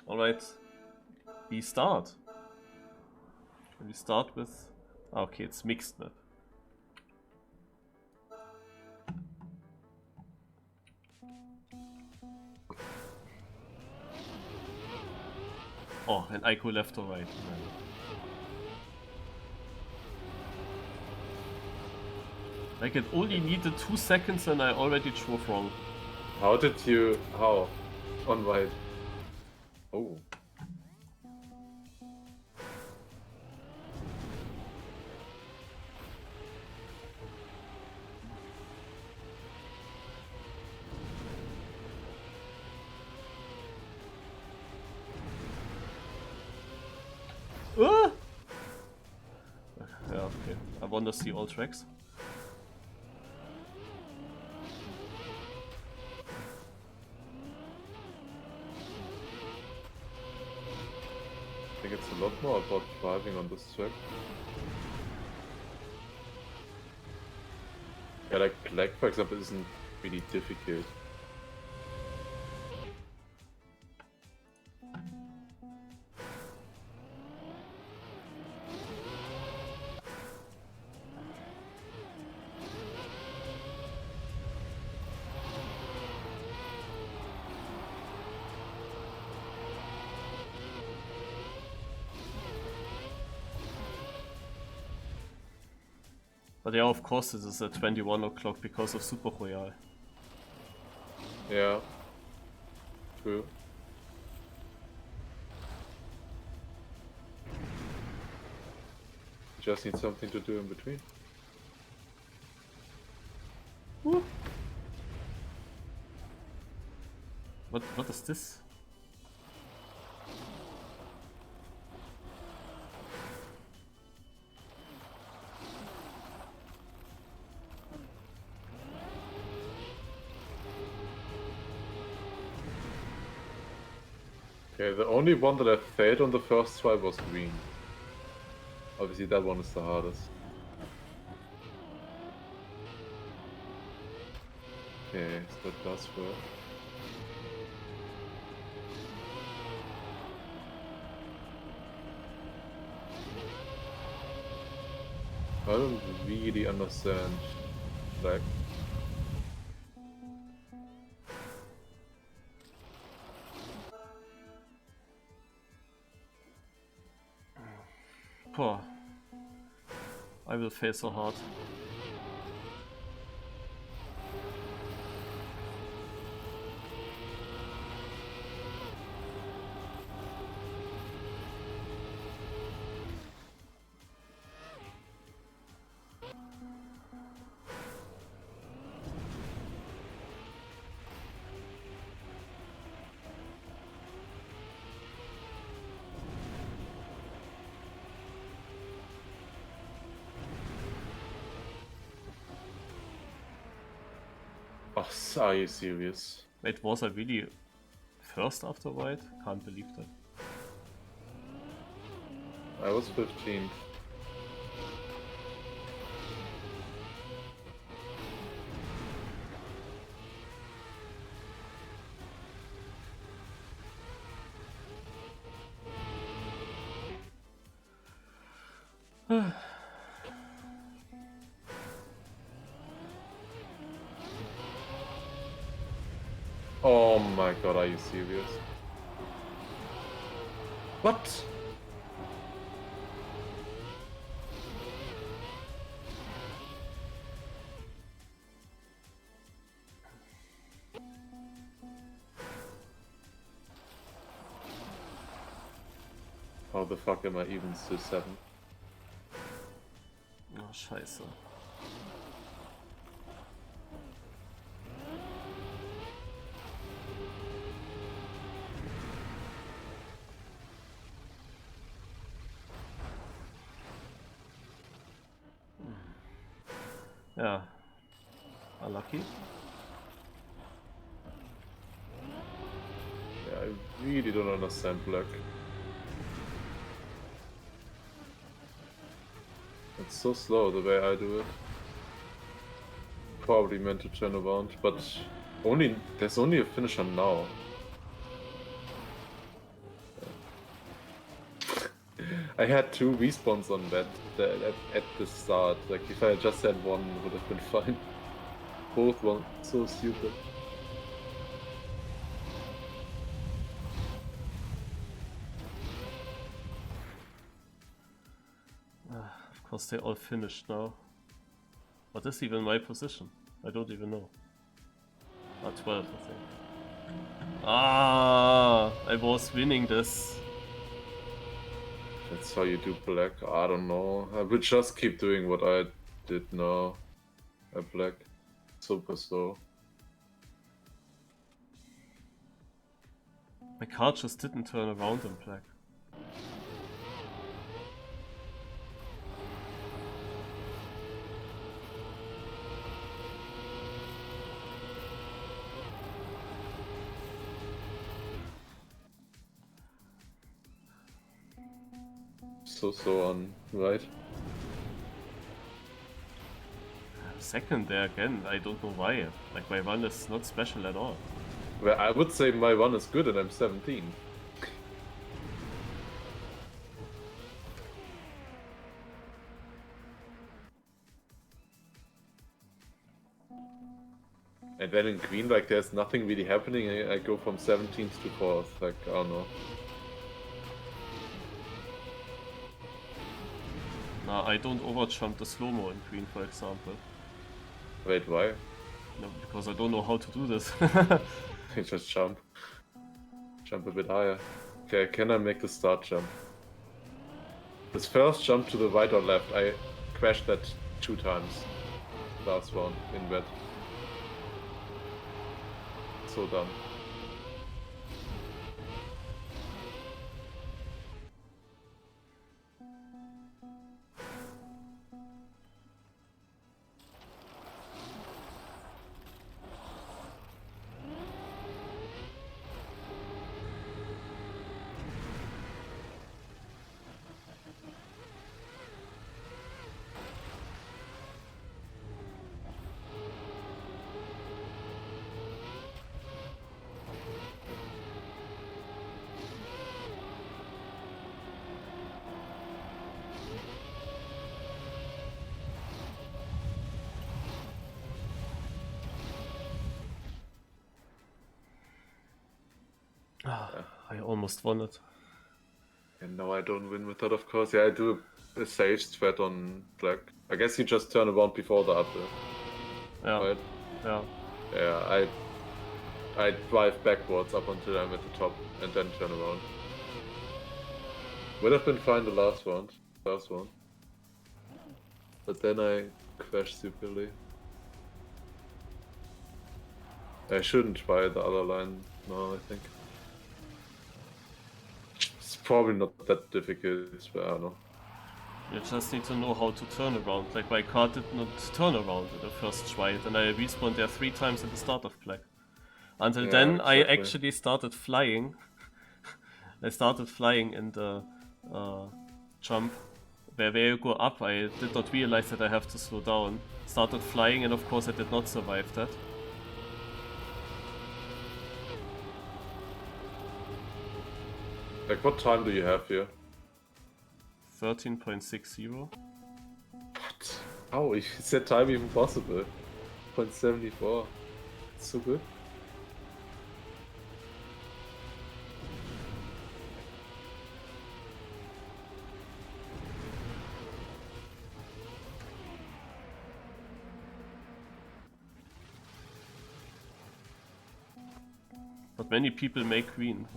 Alright, we start. And we start with... okay, it's mixed map. Oh, and I go left or right. Like it only needed 2 seconds and I already drove wrong. How did you... how? On white. Oh. Ah! Yeah, okay. I want to see all tracks. I think it's a lot more about driving on this track. Yeah, like black, for example, isn't really difficult. But yeah, of course this is at 21 o'clock because of Super Royale. Yeah. True. Just need something to do in between. Woo. What is this? Okay, the only one that I failed on the first try was green. Obviously that one is the hardest. Okay, so that does work. I don't really understand black. Poor. I will fail so hard. Oh, are you serious? Wait, was I really first after white? Can't believe that. I was 15th. Oh my god, are you serious? What? How the fuck am I even still 7? Oh, scheiße. Yeah. Unlucky. Yeah, I really don't understand black. It's so slow the way I do it. Probably meant to turn around, but there's only a finisher now. I had 2 respawns on that at the start. Like if I just had one, it would have been fine. Both were so stupid. Of course, they all finished now. What is even my position? I don't even know. 12, I think. Ah, I was winning this. That's how you do black. I don't know. I will just keep doing what I did now. At black. Super slow. My card just didn't turn around in black. So on right. Second there again, I don't know why. Like my run is not special at all. Well, I would say my run is good and I'm 17. And then in green, like there's nothing really happening. I go from 17th to 4th. Like I don't know. Nah, I don't overjump the slow-mo in green, for example. Wait, why? No, because I don't know how to do this. I just jump. Jump a bit higher. Okay, can I make the start jump? This first jump to the right or left, I crashed that 2 times. Last round in red. So done. I almost won it. And now I don't win with that, of course. Yeah, I do a sage threat on black. I guess you just turn around before the upper. Yeah. Right? Yeah. Yeah, I drive backwards up until I'm at the top and then turn around. Would have been fine the last one. But then I crashed stupidly. I shouldn't try the other line now, I think. It's probably not that difficult, but I don't know. You just need to know how to turn around. Like my card did not turn around in the first try, and I respawned there 3 times at the start of black. Until Yeah, then, I exactly. actually started flying. I started flying in the jump. Where you go up, I did not realize that I have to slow down. Started flying, and of course I did not survive that. Like, what time do you have here? 13.60. What? How is that time even possible? 0.74. It's so good. But many people make green.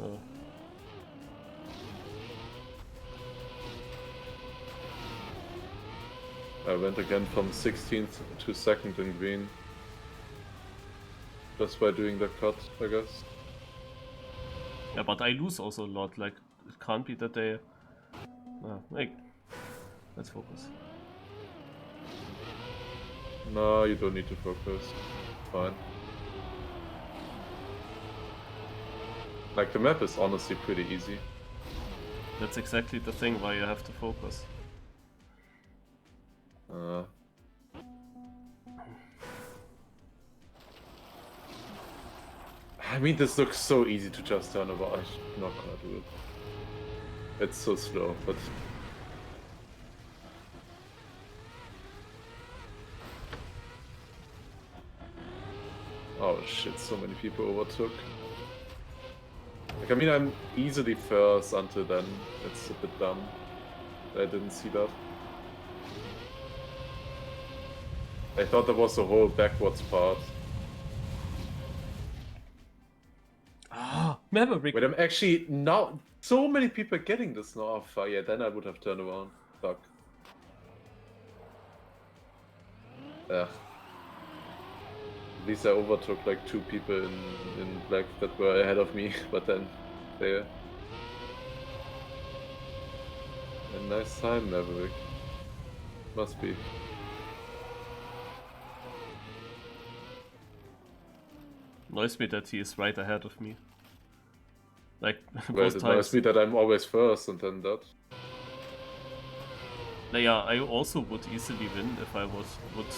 I went again from 16th to 2nd in green. Just by doing the cut, I guess. Yeah, but I lose also a lot. Like, it can't be that they... Like, let's focus. No, you don't need to focus. Fine. Like, the map is honestly pretty easy. That's exactly the thing why you have to focus. I mean, this looks so easy to just turn over. I'm not gonna do it. It's so slow, but Oh shit, so many people overtook. Like, I mean, I'm easily first until then. It's a bit dumb. I didn't see that. I thought there was a whole backwards part. Ah, Maverick. Wait, I'm actually now. So many people are getting this now. Oh, fuck, yeah, then I would have turned around. Fuck. Ugh. At least I overtook like 2 people in black that were ahead of me, but then they. A nice time, Maverick. Must be. Annoys me that he is right ahead of me. Like, Well, both it annoys times. me that I'm always first and then that. Yeah, I also would easily win if I would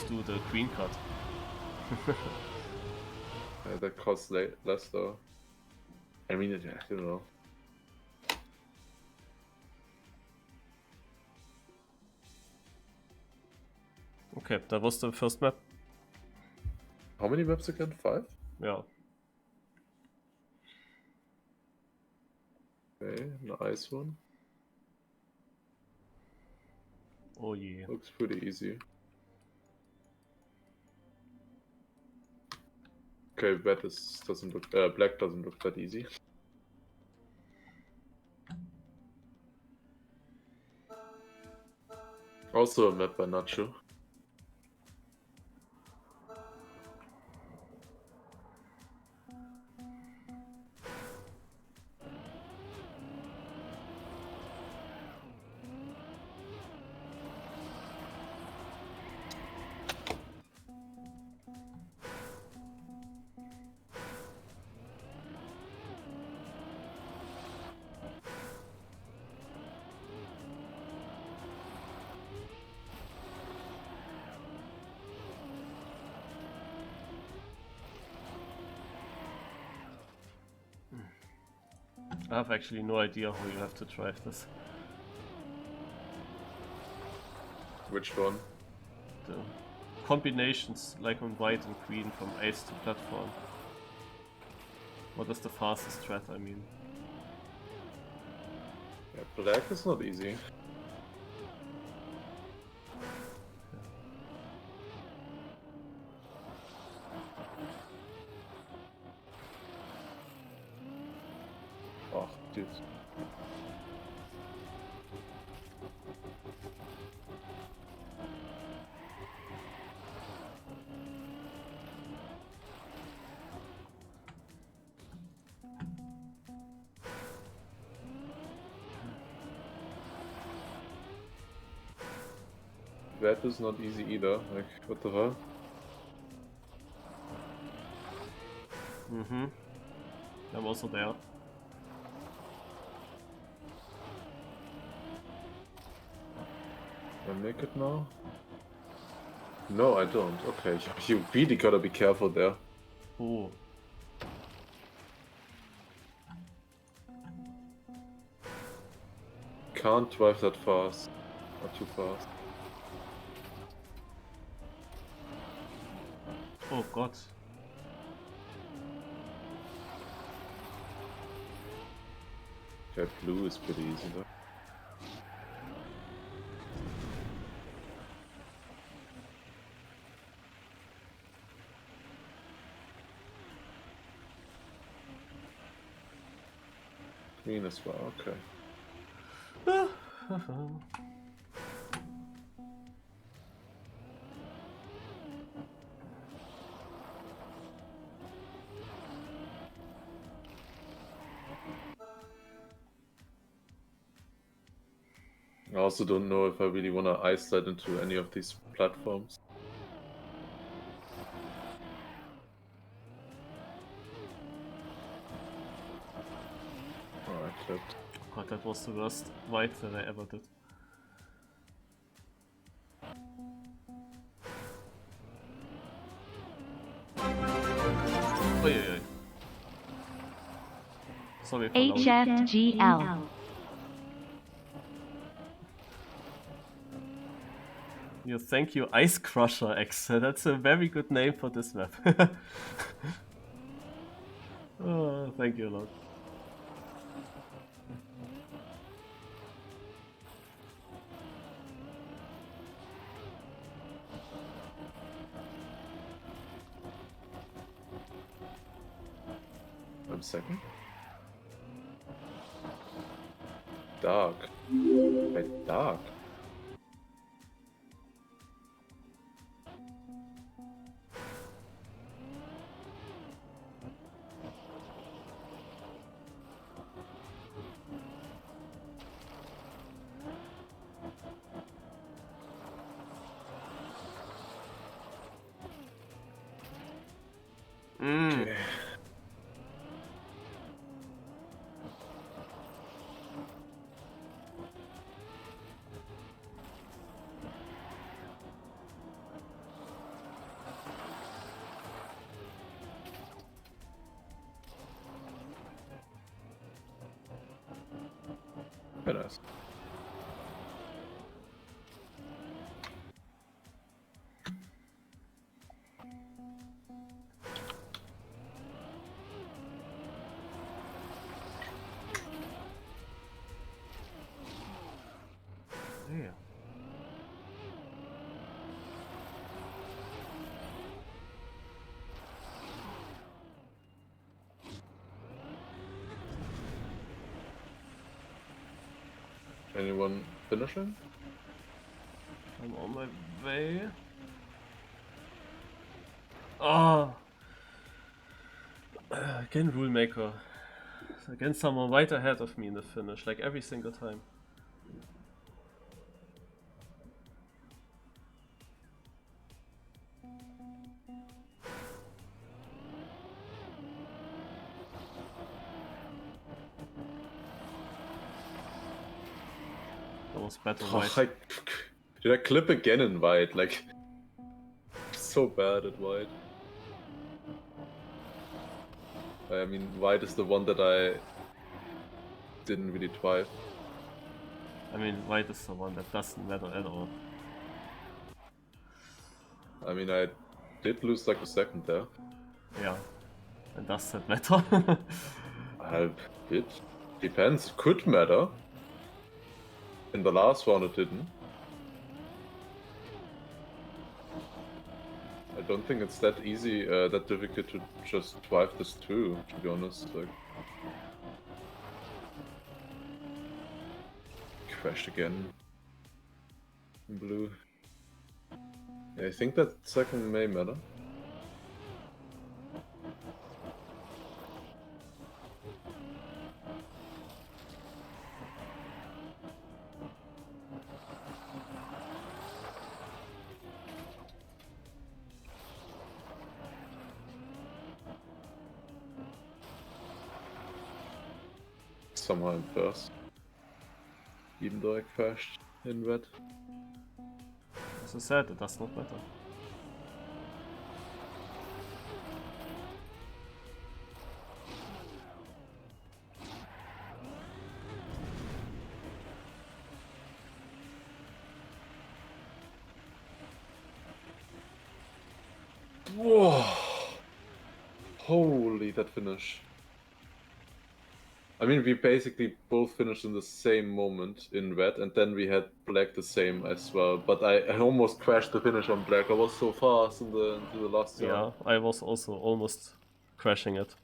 do the green cut. That costs less though. I mean, I don't know. Okay, that was the first map. How many maps again? 5? Yeah. Okay, nice one. Oh yeah. Looks pretty easy. Okay, doesn't look. Black doesn't look that easy. Also a map by Nacho. I have actually no idea how you have to drive this. Which one? The combinations, like on white and green, from ace to platform. What is the fastest strat, I mean? Yeah, black is not easy. Oh, dude. That is not easy either. Like, what the hell? Mm-hmm. I'm also there. I make it now? No, I don't. Okay, you really gotta be careful there. Oh. Can't drive that fast. Not too fast. Oh god. Okay, blue is pretty easy though. Green as well, okay. I also don't know if I really want to ice slide into any of these platforms. Alright, clipped. God, that was the worst white that I ever did. Oi, oi, oi. Sorry for loud. HFGL. You thank you, Ice Crusher X. That's a very good name for this map. Oh, thank you a lot. I'm second. Dark. Wait, dark. Okay. Very nice. Yeah. Anyone finishing? I'm on my way. Oh! Again, Rule Maker. Again, someone right ahead of me in the finish, like every single time. That was better white. Did I clip again in white? Like, so bad at white. I mean, white is the one that I didn't really twice. I mean, white is the one that doesn't matter at all. I mean, I did lose like a second there. Yeah. And does that matter? It depends. It could matter. In the last round, it didn't. I don't think it's that easy, that difficult to just drive this through, to be honest. Like, crashed again. In blue. Yeah, I think that second may matter. Somehow in first. Even though I crashed in red. As I said, it does not matter. Whoa! Holy, that finish. I mean, we basically both finished in the same moment in red, and then we had black the same as well. But I almost crashed the finish on black. I was so fast into the last turn. Yeah, I was also almost crashing it.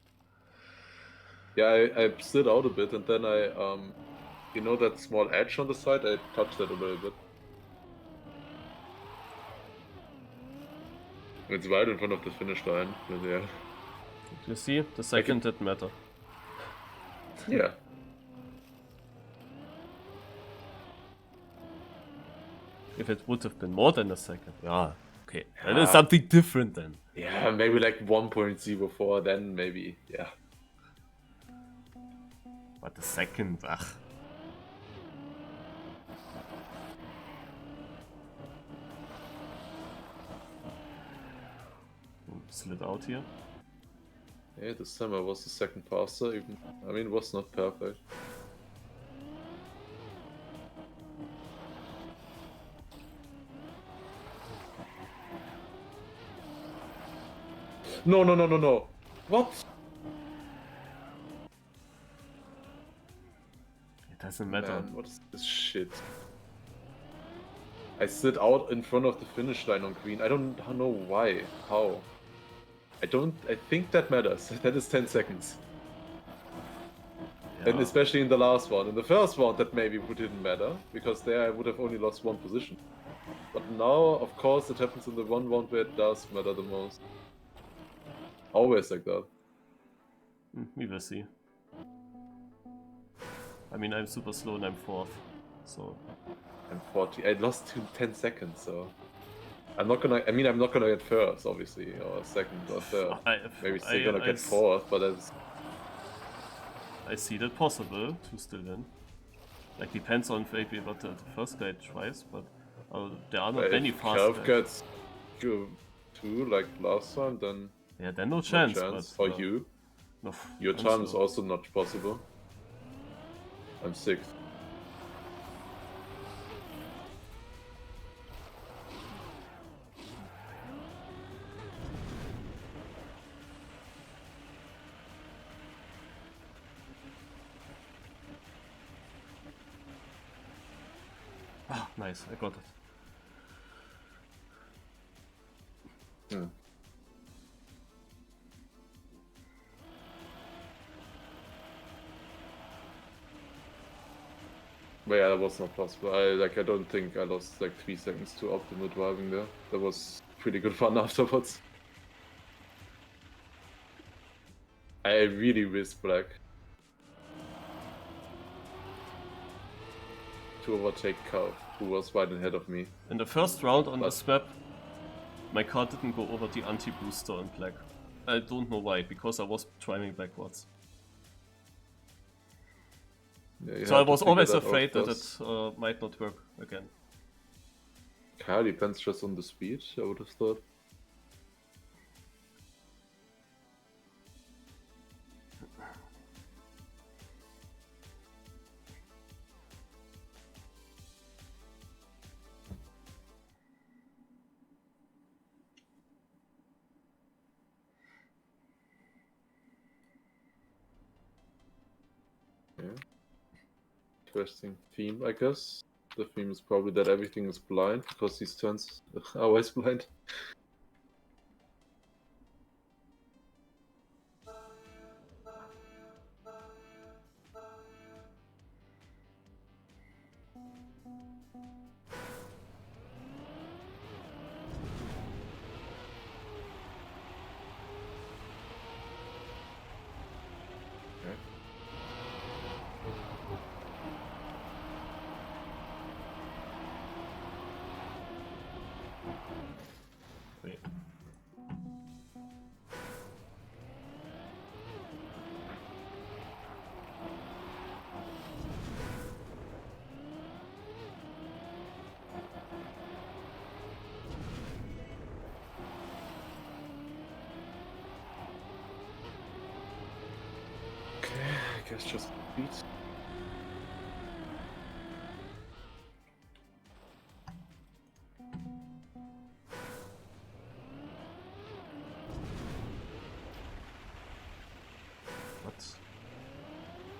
Yeah, I slid out a bit, and then you know that small edge on the side? I touched that a little bit. It's right in front of the finish line. But yeah. You see, the second didn't matter. Yeah. If it would have been more than a second, yeah, okay. That is something different then. Yeah, maybe like 1.04, then maybe, yeah. But the second, ugh. Slid out here. Yeah, this time I was the second faster, even. I mean, it was not perfect. No, no, no, no, no. What? It doesn't matter. Man, what is this shit? I sit out in front of the finish line on green. I don't know why. How? I think that matters. That is 10 seconds. Yeah. And especially in the last one. In the first one, that maybe didn't matter, because there I would have only lost 1 position. But now, of course, it happens in the one round where it does matter the most. Always like that. We will see. I mean, I'm super slow and I'm 4th, so... I'm 40. I lost to 10 seconds, so... I'm not gonna get first, obviously, or second or third. Maybe still gonna get fourth, but that's... I see that possible to still win. Like, depends on maybe what the first guy tries, but there are not many fast Calf guys. gets two like last time, then... Yeah, then no chance, but... For you. No, Your time is also not possible. I'm 6th. Ah, nice, I got it. Hmm. But yeah, that was not possible. I don't think I lost like 3 seconds to optimal driving there. That was pretty good fun afterwards. I really risked black to overtake Calf, who was right ahead of me. In the first round on this map, my car didn't go over the anti-booster in black. I don't know why, because I was driving backwards. Yeah, so I was always afraid that it might not work again. Yeah, depends just on the speed, I would have thought. Yeah. Interesting theme, I guess. The theme is probably that everything is blind, because these turns are always blind. Wait. Okay, I guess just beat.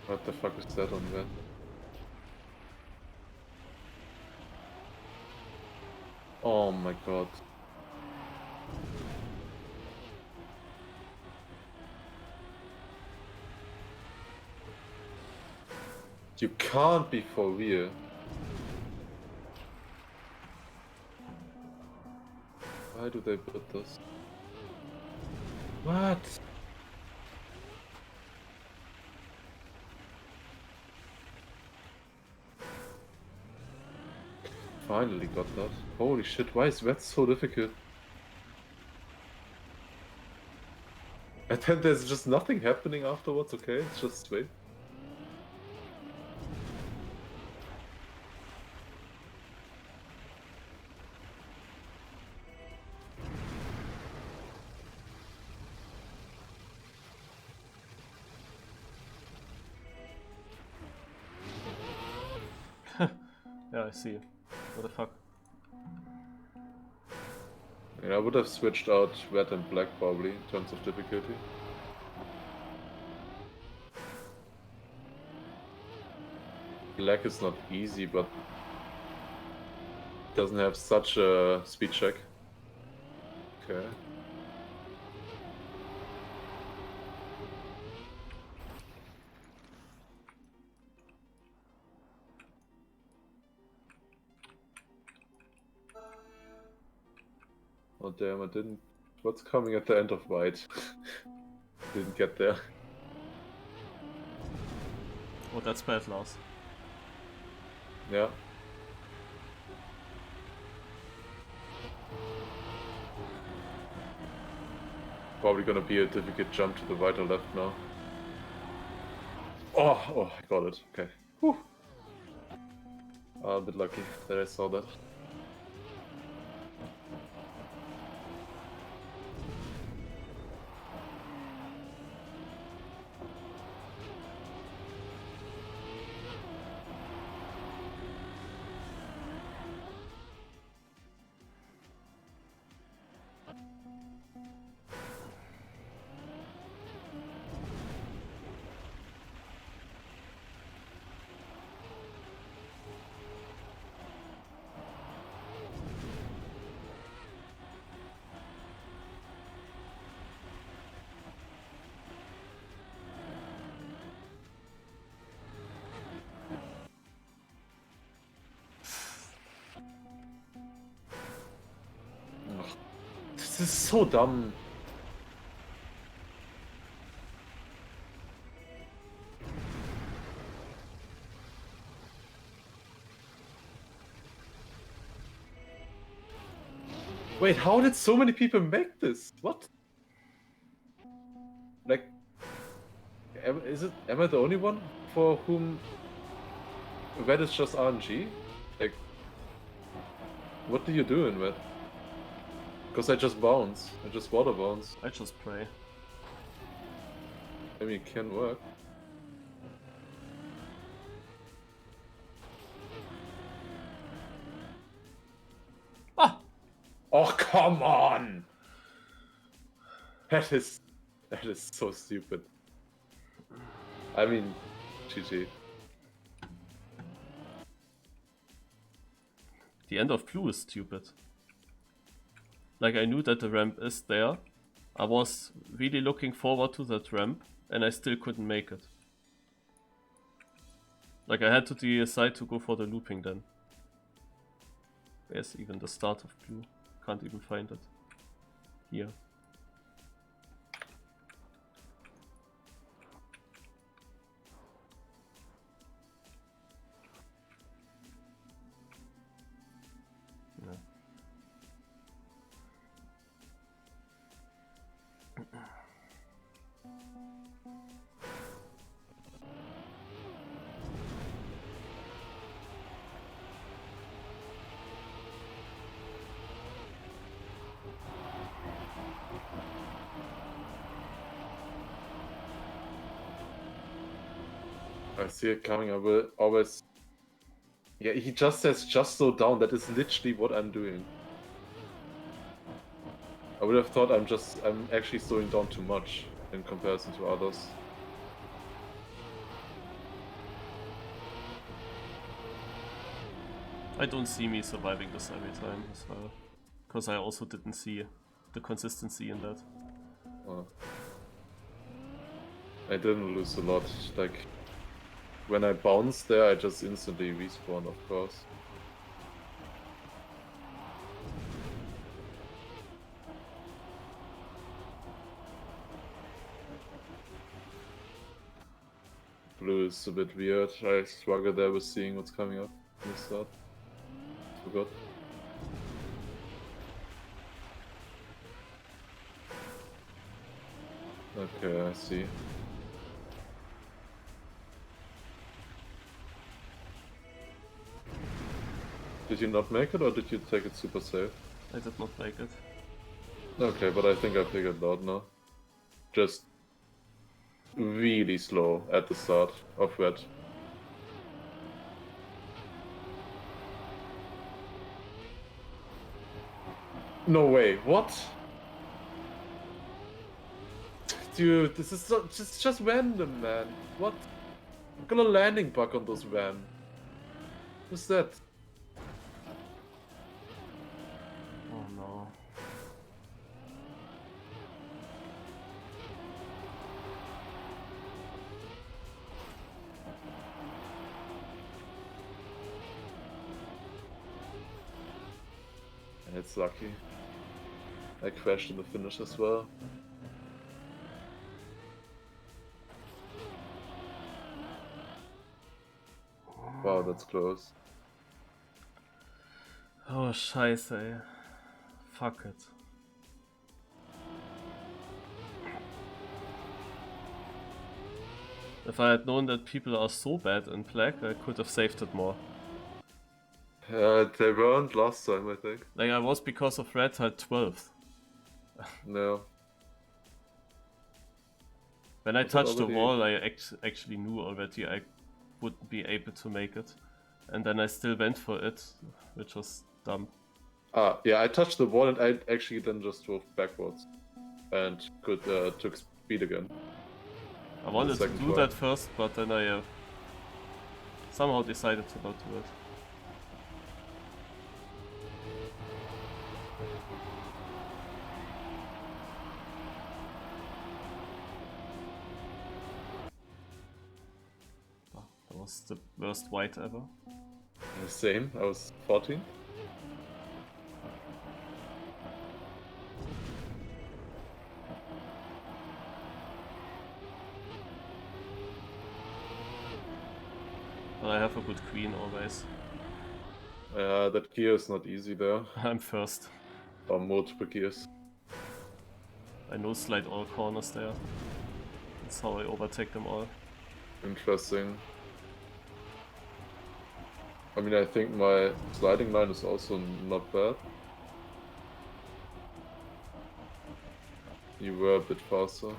What the fuck is that on that? Oh my god. You can't be for real. Why do they build this? What? Finally got that. Holy shit, why is that so difficult? And then there's just nothing happening afterwards, okay? It's just straight. Yeah, I see. What the fuck? Yeah, I would have switched out red and black probably in terms of difficulty. Black is not easy, but doesn't have such a speed check. Okay. Oh damn, I didn't... What's coming at the end of white? Didn't get there. Oh, that's bad, Lars. Yeah. Probably gonna be a difficult jump to the right or left now. Oh, I got it. Okay. Whew. A bit lucky that I saw that. Ugh. This is so dumb. Wait, how did so many people make this? What? Like, am I the only one for whom red is just RNG? Like, what do you do in red? Because I just bounce. I just water bounce. I just pray. I mean, it can work. Ah! Oh, come on! That is so stupid. I mean, GG. The end of blue is stupid. Like, I knew that the ramp is there. I was really looking forward to that ramp, and I still couldn't make it. Like, I had to decide to go for the looping then. There's even the start of blue. Can't even find it. Here. Yeah. I see it coming. I will always... Yeah, he just says just slow down. That is literally what I'm doing. I would have thought I'm actually slowing down too much in comparison to others. I don't see me surviving this every time as well. Because I also didn't see the consistency in that. I didn't lose a lot. Like, when I bounce there, I just instantly respawn, of course. Blue is a bit weird. I struggle there with seeing what's coming up in the start. Forgot. Okay, I see. Did you not make it, or did you take it super safe? I did not make it. Okay, but I think I figured it out now. Just really slow at the start of red. No way, what? Dude, this is just random, man. What? I've got a landing bug on this van. What's that? Oh no. And it's lucky. I crashed in the finish as well. Wow, that's close. Oh, scheiße, ey. Fuck it. If I had known that people are so bad in black, I could have saved it more. They weren't last time, I think. Like, I was because of red had 12th. No. When I Was it touched the already- wall, I actually knew already I wouldn't be able to make it. And then I still went for it, which was dumb. Yeah, I touched the wall and I actually then just drove backwards. And took speed again. I wanted to second do try. that first, but then I somehow decided to not do it. Oh, that was the worst white ever. Same, I was 14. But I have a good queen always. That gear is not easy there. I'm first. Or multiple gears. I no slide all corners there. That's how I overtake them all. Interesting. I mean, I think my sliding line is also not bad. You were a bit faster.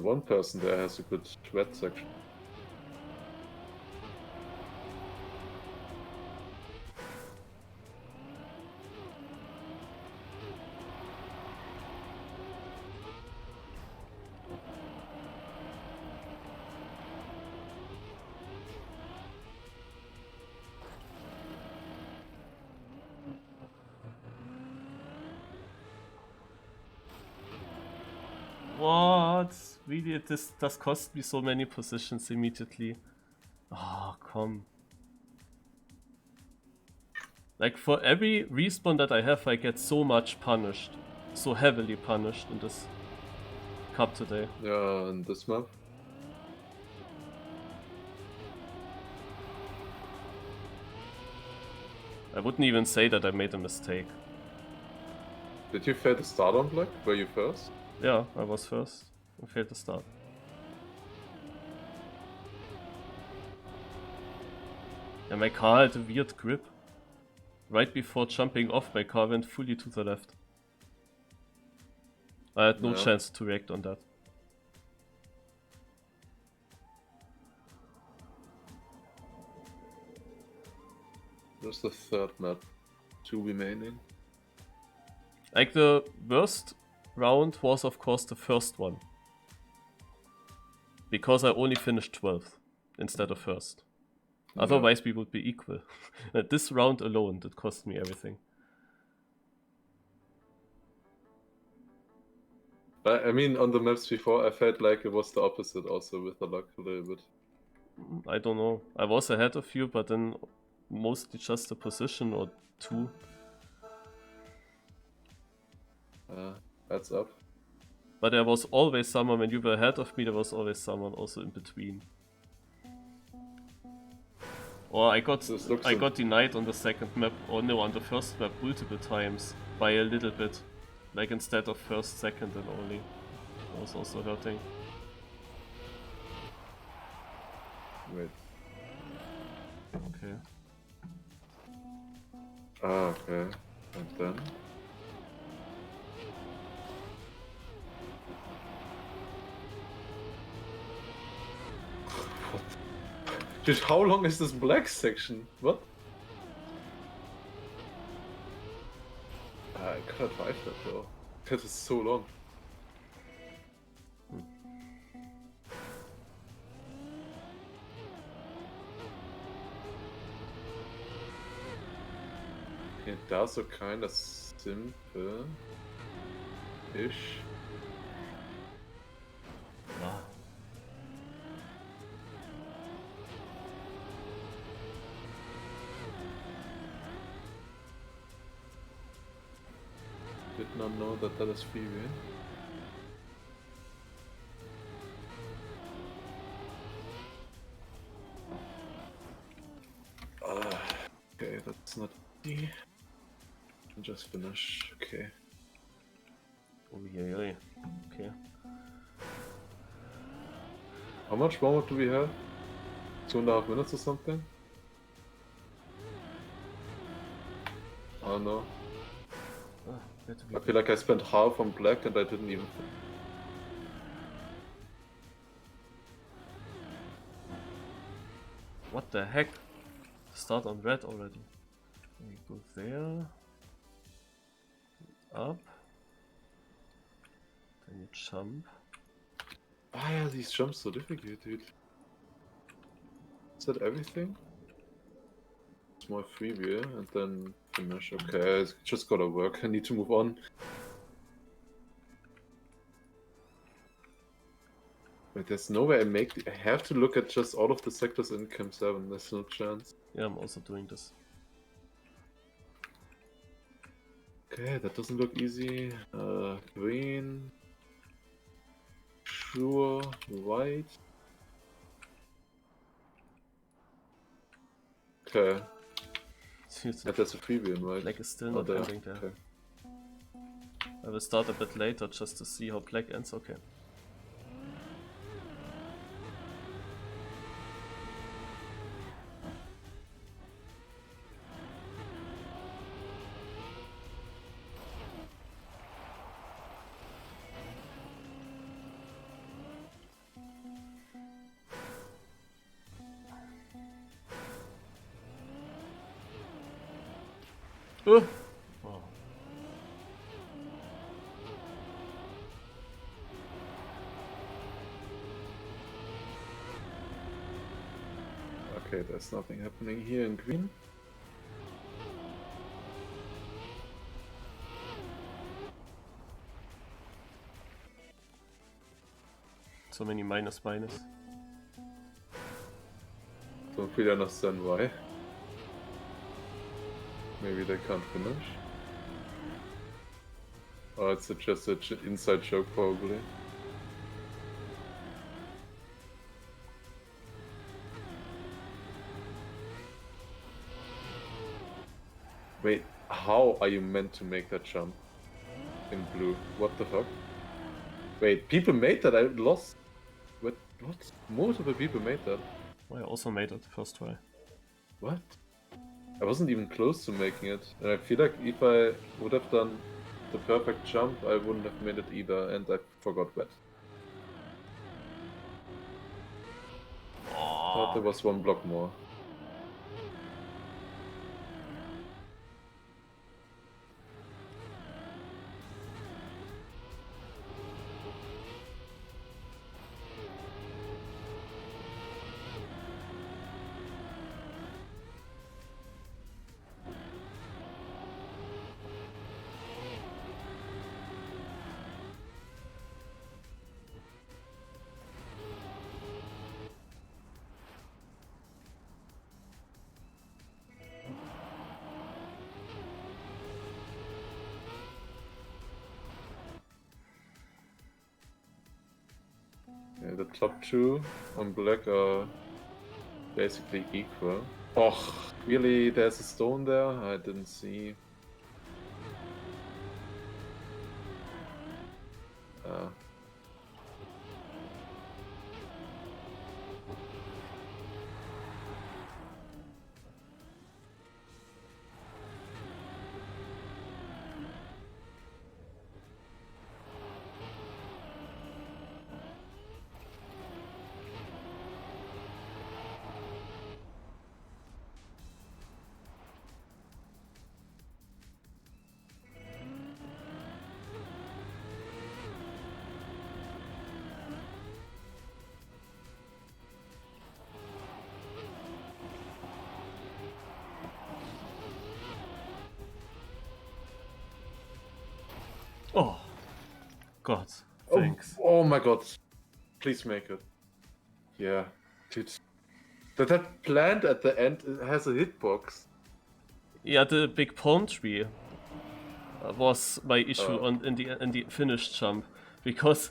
One person there has a good red section. What? Really? This does cost me so many positions immediately. Oh, come. Like, for every respawn that I have, I get so much punished. So heavily punished in this cup today. Yeah, and this map. I wouldn't even say that I made a mistake. Did you fail the start on black? Were you first? Yeah, I was first. I failed the start. And my car had a weird grip. Right before jumping off, my car went fully to the left. I had no Yeah. chance to react on that. There's the third map. 2 remaining. Like, the worst round was of course the first one. Because I only finished 12th instead of first. Otherwise we would be equal. This round alone, that cost me everything. I mean, on the maps before, I felt like it was the opposite also with the luck a little bit. I don't know. I was ahead of you, but then mostly just a position or two. That's up. But there was always someone, when you were ahead of me, there was always someone also in between. Or I got denied on the second map, or no, on the first map multiple times, by a little bit. Like instead of first, second and only. That was also hurting. Wait. Okay. Ah, okay. And then? What? Dude, how long is this black section? What? I cannot drive that though. That is so long. Okay, that's so kind of simple-ish. Ah. Did not know that that is freeway. Okay, that's not easy. Just finish. Okay. Oh, yeah. Okay. How much more do we have? 2.5 minutes or something? Oh no. Ah, better be I feel like I spent half on black and I didn't even. What the heck? Start on red already. We go there. Up. Then you jump. Why are these jumps so difficult, dude? Is that everything? Small freewheel and then finish. Okay, it's just gotta work. I need to move on. Wait, there's no way I make I have to look at just all of the sectors in Camp 7. There's no chance. Yeah, I'm also doing this. Okay, that doesn't look easy. Green. Sure. White. Okay. And there's a freewheel, right? Black is still Oh, not there. ending there. Okay. I will start a bit later just to see how black ends. Okay. Oh. Okay, there's nothing happening here in green. So many minus. Don't really understand why. Maybe they can't finish. Oh, it's just an inside joke, probably. Wait, how are you meant to make that jump in blue? What the fuck? Wait, people made that? I lost. What? Multiple people made that. I also made it first try. What? I wasn't even close to making it. And I feel like if I would have done the perfect jump, I wouldn't have made it either, and I forgot that. Thought there was one block more. Yeah, the top two on black are basically equal. Oh, really? There's a stone there? I didn't see. Uh, Oh, God, Oh, thanks. oh my god. Please make it. Yeah. Dude. That plant at the end has a hitbox. Yeah, the big palm tree was my issue in the finish jump, because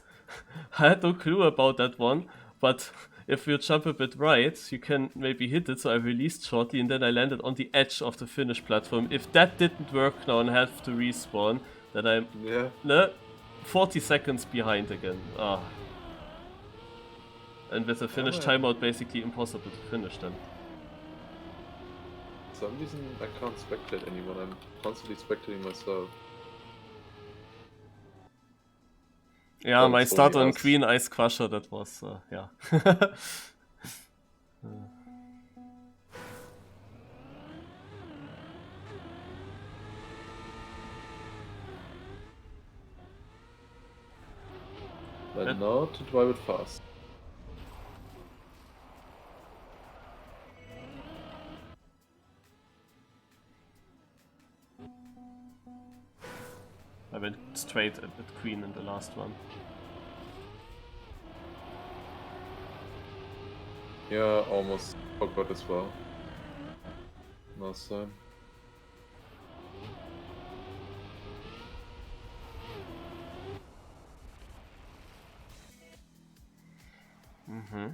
I had no clue about that one, but if you jump a bit right, you can maybe hit it, so I released shortly, and then I landed on the edge of the finish platform. If that didn't work now and I have to respawn, then I'm Yeah. 40 seconds behind again. Ah. And with a finish man. timeout, basically impossible to finish then. For some reason, I can't spectate anyone. I'm constantly spectating myself. Yeah, But my it's start only on us. Queen Ice Crusher, that was, yeah. But now to drive it fast. I went straight at Queen in the last one. Yeah, almost forgot as well. Last time. Mm-hmm.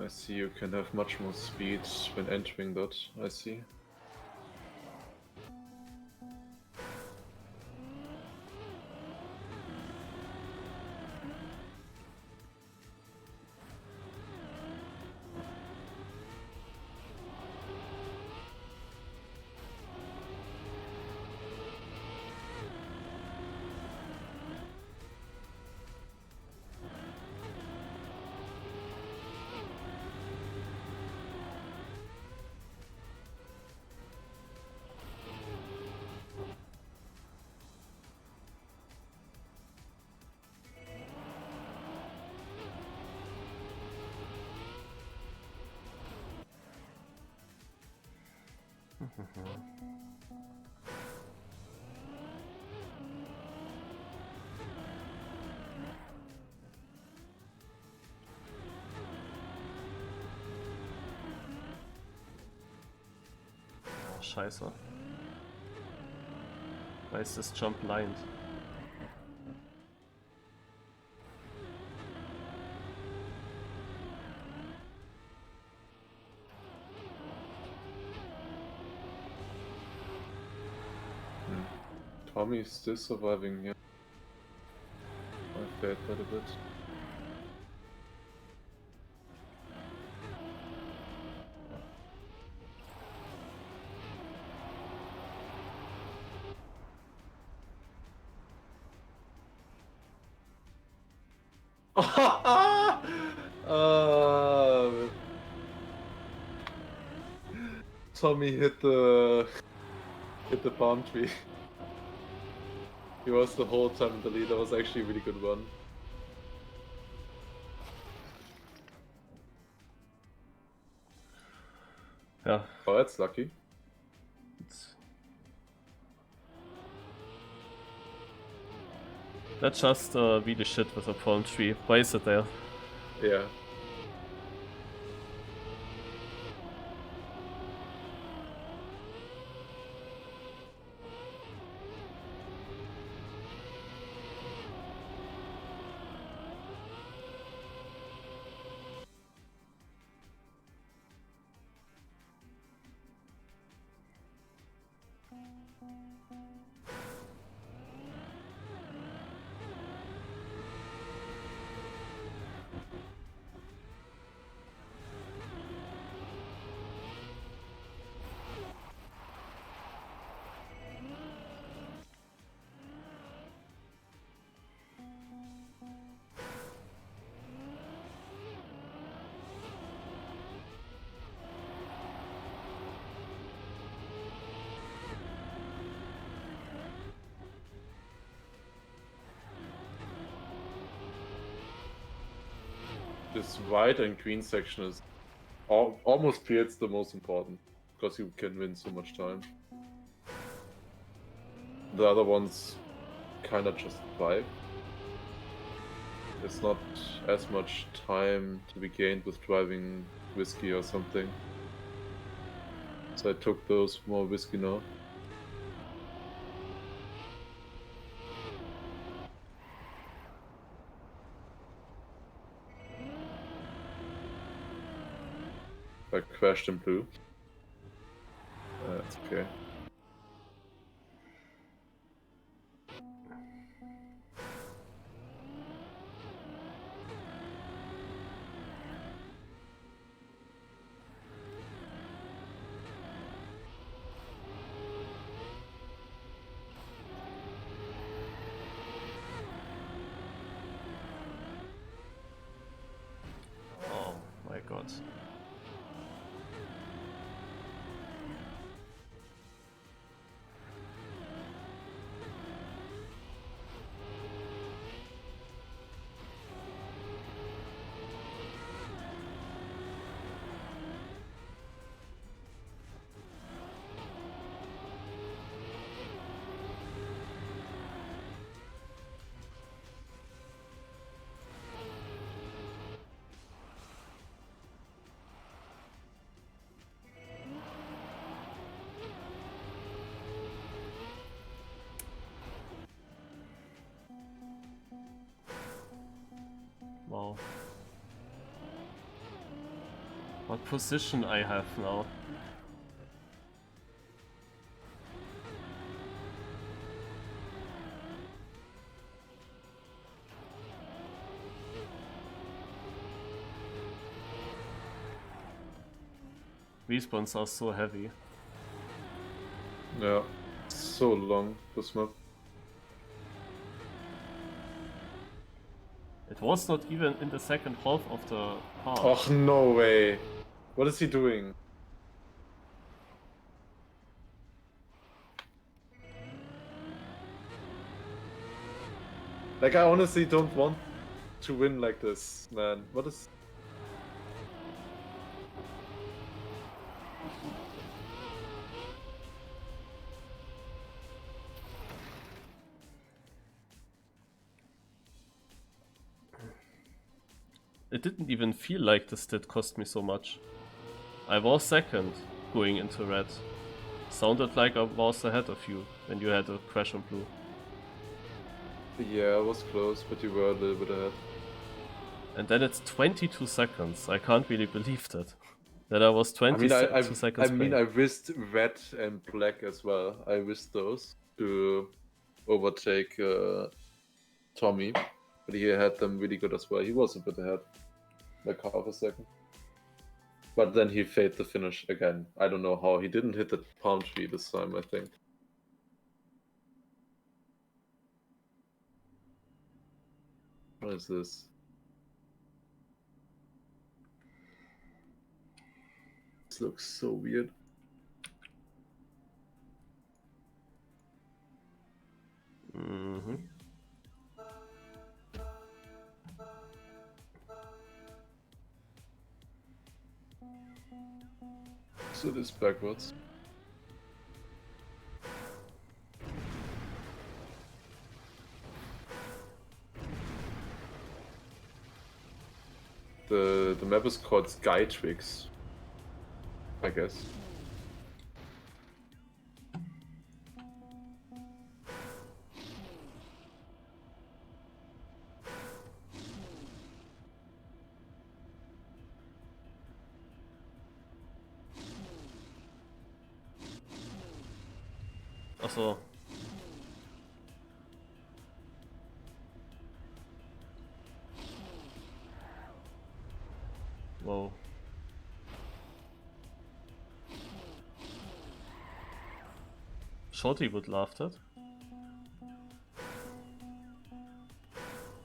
I see you can have much more speed when entering that, I see. Scheiße. Why is this jump blind? Tommy is still surviving, yeah. I failed that a bit. Tommy hit the palm tree. He was the whole time in the lead. That was actually a really good run. Yeah. Oh, that's lucky. That's just really shit with a palm tree. Why is it there? Yeah. this white and green section is almost clear. It's the most important because you can win so much time. The other ones kind of just vibe. It's not as much time to be gained with driving whiskey or something. So I took those more whiskey now. I crashed in blue. That's okay. Oh my god. Wow. What position I have now? Respawns are so heavy. Yeah, so long this map. It was not even in the second half of the half. Oh, no way. What is he doing? Like, I honestly don't want to win like this, man. What is... It didn't even feel like this did cost me so much. I was second going into red. Sounded like I was ahead of you when you had a crash on blue. Yeah, I was close, but you were a little bit ahead. And then it's 22 seconds. I can't really believe that. That I was 22 seconds I mean, behind. I whisked red and black as well. I whisked those to overtake Tommy, but he had them really good as well. He was a bit ahead, like half a second. But then he failed the finish again. I don't know how. He didn't hit the palm tree this time, I think. What is this? This looks so weird. Mm-hmm. So it is backwards. The map is called Sky Tricks, I guess. Achso. Wow. Shorty would laugh that.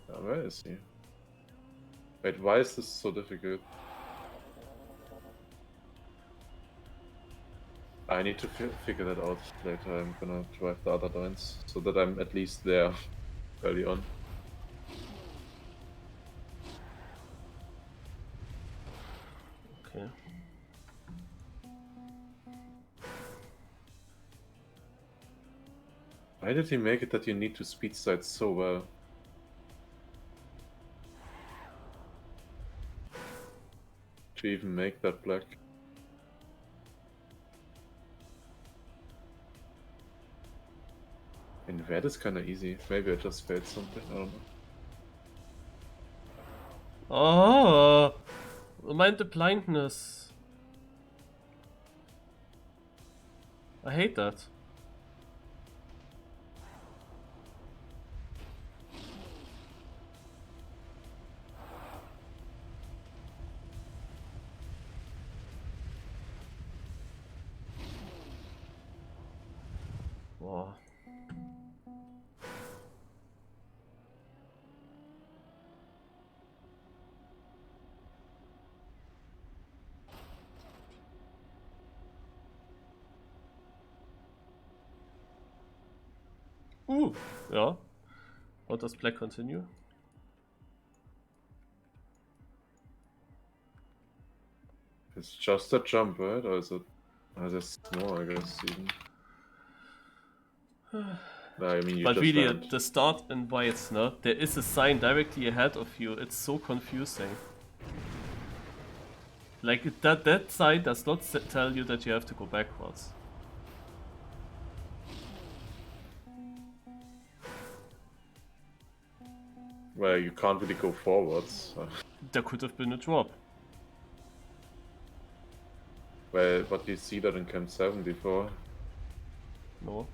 Where is he? Wait, why is this so difficult? I need to figure that out later. I'm gonna drive the other lines so that I'm at least there early on. Okay. Why did he make it that you need to speed slide so well? To even make that black. In red is kinda easy. Maybe I just failed something, I don't know. Oh, mind the blindness. I hate that. Wow. Yeah. How does black continue? It's just a jump, right? Or is it... there's more, I guess, even. No, I mean, you But just really, land. at the start in whites, no? There is a sign directly ahead of you. It's so confusing. Like, that sign does not tell you that you have to go backwards. Well, you can't really go forwards. There could have been a drop. Well, but you see that in Camp 7 before. No.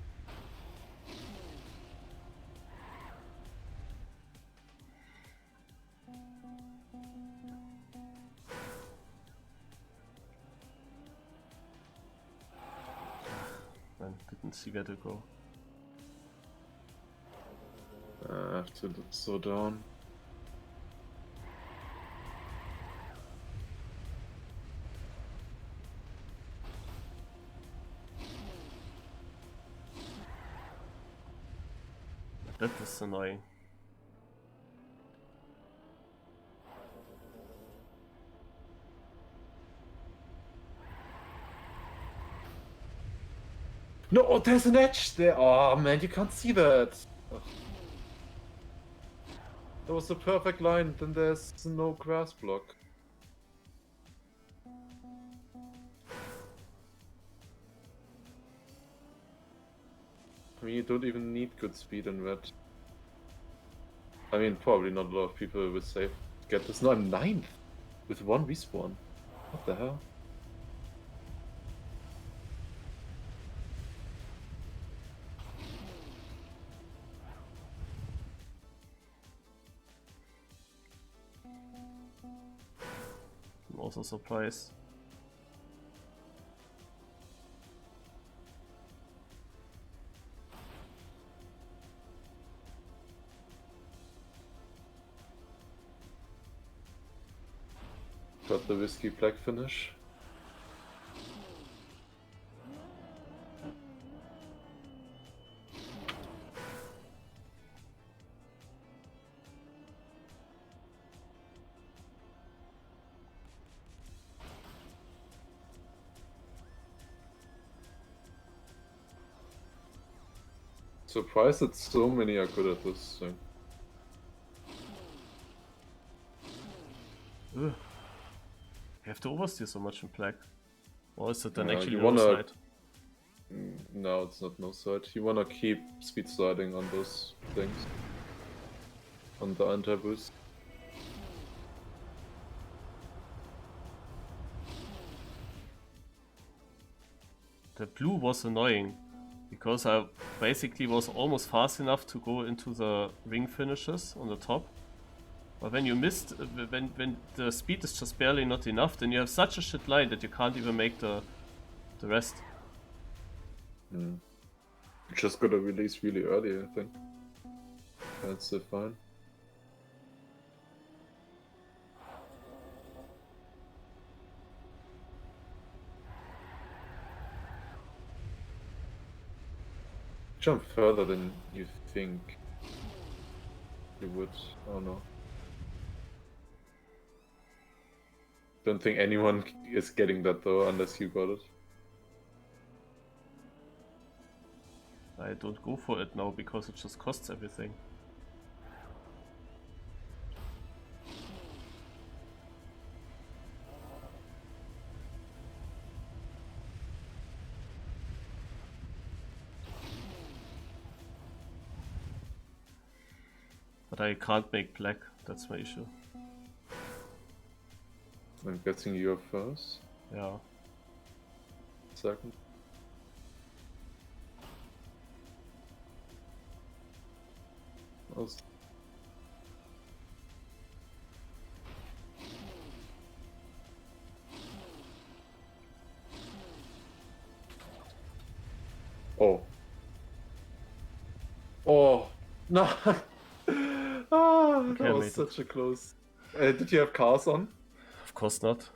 Man, didn't see where to go. I have to slow down. That is annoying. No, oh, there's an edge there. Oh man, you can't see that. Ugh. That was the perfect line. Then there's no grass block. I mean, you don't even need good speed in red. I mean, probably not a lot of people will say get this. No, I'm 9th with 1 respawn. What the hell? I'm also surprised. Got the whiskey black finish. Surprised that so many are good at this thing. Ugh. You have to oversteer so much in black. Or is it then Yeah, actually you no wanna- side? No, it's not no side. You wanna keep speed sliding on those things. On the anti-boost. The blue was annoying. Because I basically was almost fast enough to go into the ring finishes on the top. But when you missed, when the speed is just barely not enough, then you have such a shit line that you can't even make the rest. You just gotta release really early, I think. That's fine. Jump further than you think you would. Oh no. Don't think anyone is getting that though, unless you got it. I don't go for it now because it just costs everything. But I can't make black, that's my issue. I'm guessing you're first. Yeah. Second. Oh. Oh. No. Okay, That was such a close. Did you have cars on? Of course not.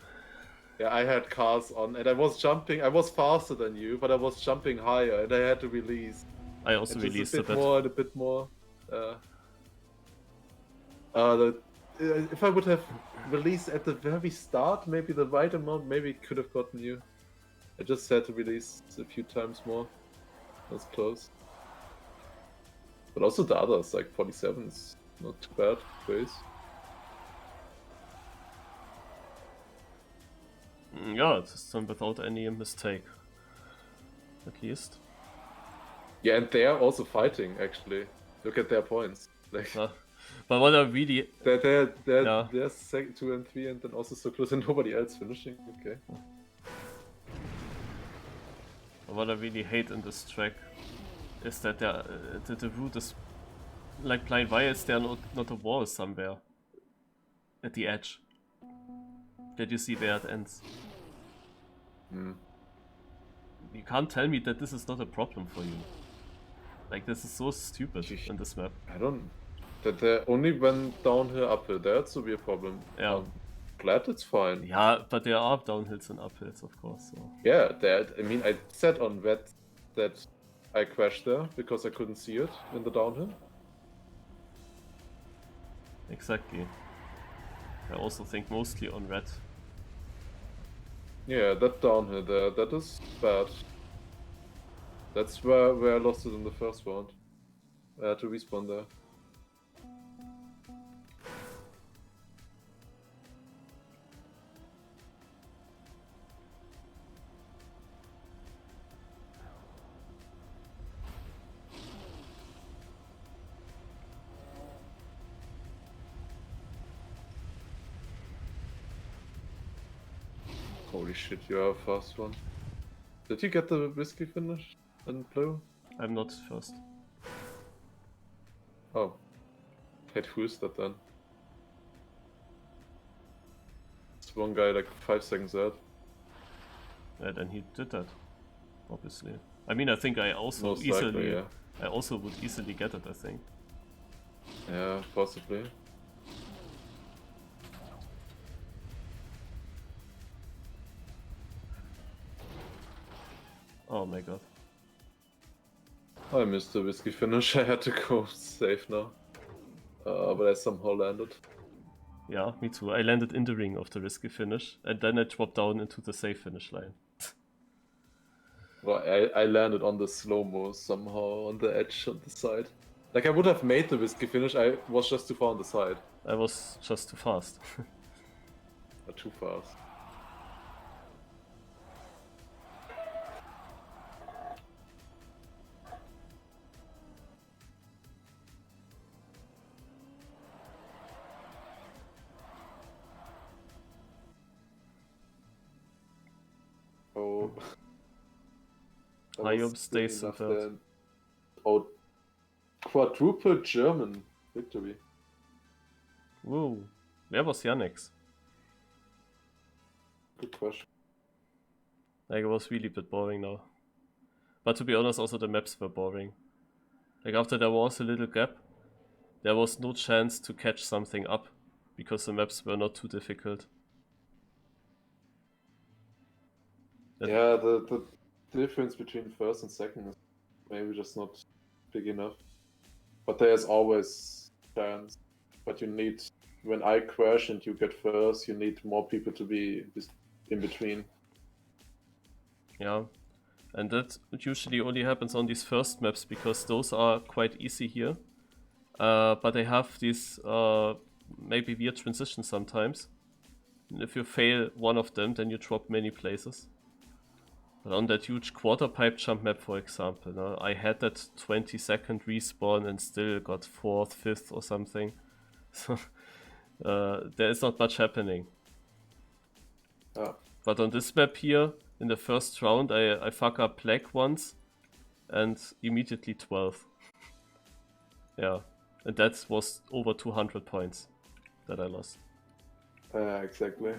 Yeah, I had cars on, and I was jumping. I was faster than you, but I was jumping higher, and I had to release. I also And just released a bit more and a bit more. If I would have released at the very start, maybe the right amount, maybe it could have gotten you. I just had to release a few times more. That was close. But also the others, like 47 is not too bad. Base. Yeah, it's done without any mistake. At least. Yeah, and they're also fighting, actually. Look at their points. Like, but what I really... they're Yeah. second, 2 and 3, and then also so close, and nobody else finishing. Okay. What I really hate in this track is that the route is like blind. Why is there not a wall somewhere at the edge that you see where it ends? You can't tell me that this is not a problem for you. Like, this is so stupid in this map. I don't... That they only went downhill, uphill. That's to be a problem. Yeah. Glad it's fine. Yeah, but there are downhills and uphills, of course. So. Yeah, that. I mean, I said on red that I crashed there because I couldn't see it in the downhill. Exactly. I also think mostly on red. Yeah, that downhill there, that is bad. That's where I lost it in the first round. I had to respawn there. Holy shit, you are a fast one. Did you get the whiskey finish in blue? I'm not first. Oh. Wait, who is that then? It's one guy like 5 seconds out. Yeah, then he did that. Obviously. I mean, I think I also Most easily... likely, yeah. I also would easily get it, I think. Yeah, possibly. Oh my god. I missed the whiskey finish, I had to go safe now. But I somehow landed. Yeah, me too. I landed in the ring of the risky finish, and then I dropped down into the safe finish line. Well, I landed on the slow-mo somehow on the edge on the side. Like, I would have made the whiskey finish, I was just too far on the side. I was just too fast. Not too fast. Oh. Hayum stays in third. Oh, quadruple German victory. Whoa. Where was Yannick's? Good question. Like, it was really a bit boring now. But to be honest, also the maps were boring. Like, after there was a little gap, there was no chance to catch something up, because the maps were not too difficult. Yeah, the difference between first and second is maybe just not big enough. But there's always chance. but you need, when I crash and you get first, you need more people to be in between. Yeah, and that usually only happens on these first maps because those are quite easy here. But they have these maybe weird transitions sometimes. And if you fail one of them, then you drop many places. But on that huge quarter pipe jump map, for example, no, I had that 20-second respawn and still got 4th, 5th or something. So there is not much happening. Yeah. But on this map here, in the first round, I fuck up black once and immediately 12th. Yeah, and that was over 200 points that I lost. Exactly.